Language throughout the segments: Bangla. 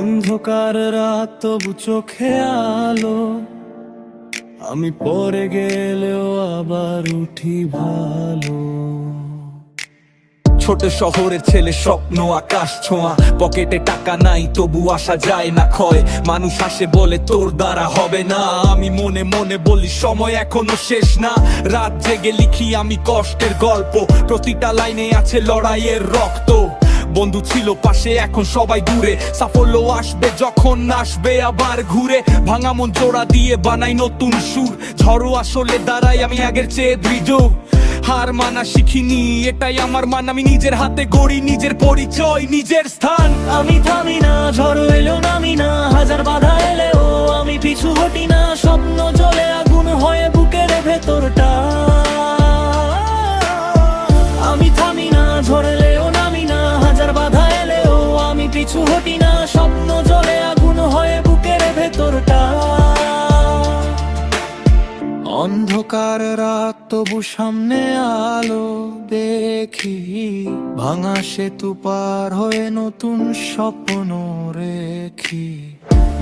অন্ধকার রাত তবু চোখে আলো, আমি পরে গেলেও আবার উঠি ভালো। ছোট শহরের ছেলে, স্বপ্ন আকাশ ছোঁয়া, পকেটে টাকা নাই তবু আসা যায় না ক্ষয়। মানুষ আসে বলে তোর দ্বারা হবে না, আমি মনে মনে বলি সময় এখনো শেষ না। রাত জেগে লিখি আমি কষ্টের গল্প, প্রতিটা লাইনে আছে লড়াইয়ের রক্ত। বন্ধু ছিল পাশে, এখন সবাই দূরে। সাফল্য আসবে যখন আসবে আবার ঘুরে। ভাঙা মন জোড়া দিয়ে বানাই নতুন সুর, ঝড়ো আসলে দাঁড়াই আমি আগের চেয়ে দৃঢ়। হার মানা শিখিনি, এটাই আমার মান। আমি নিজের হাতে গড়ি নিজের পরিচয়, নিজের স্থান। আমি থামি না, ঝড় এলো নামি না, হাজার বাধা এলেও আমি পিছু হটি না। স্বপ্ন জ্বলে আগুন হয়ে বুকের ভেতরটা। আমি থামি না, ঝড় এলেও নামি না, হাজার বাধা এলেও আমি পিছু হটি না। স্বপ্ন জ্বলে আগুন হয়ে বুকের ভেতরটা। অন্ধকার রাত তবু সামনে আলো দেখি, ভাঙা সেতু পার হয়ে নতুন স্বপ্ন রেখি।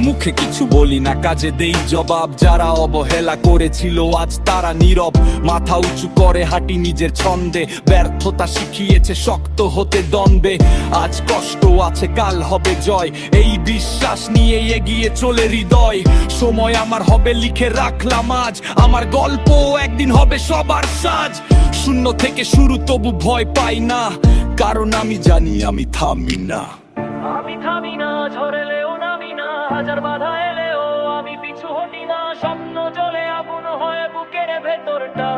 মুখে কিছু বলি না, কাজে দেই জবাব। যারা অবহেলা করেছিল আজ তারা নীরব, মাথা উঁচু করে হাঁটি নিজের ছন্দে। ব্যর্থতা শিখিয়েছে শক্ত হতে দ্বন্দ্বে। আজ কষ্ট আছে, কাল হবে জয়, এই বিশ্বাস নিয়ে এগিয়ে চলে হৃদয়। সময় আমার হবে, লিখে রাখলাম আজ, আমার গল্প একদিন হবে সবার সাজ। শূন্য থেকে শুরু তবু ভয় পাই না, কারণ আমি জানি আমি থামি না। আমি থামি না, ঝড় এলেও নামি না, হাজার বাধা এলেও আমি পিছু হটি না। স্বপ্ন জ্বলে আগুন হয়ে বুকের ভেতরটা।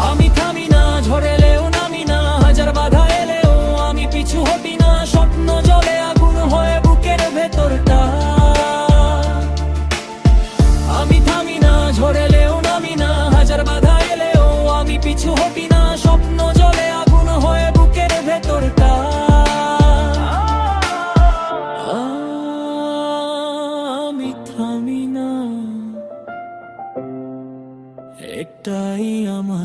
আমি থামি না, ঝড় এলেও নামি না, হাজার বাধা এলেও আমি পিছু হটি না। স্বপ্ন জ্বলে আগুন হয়ে বুকের ভেতরটা। আমি থামি না, ঝড় এলেও নামি না, হাজার বাধা এলেও আমি পিছু হটি না। স্বপ্ন জ্বলে আগুন হয়ে বুকের ভেতরটা। আমি থামি না, একটাই আমার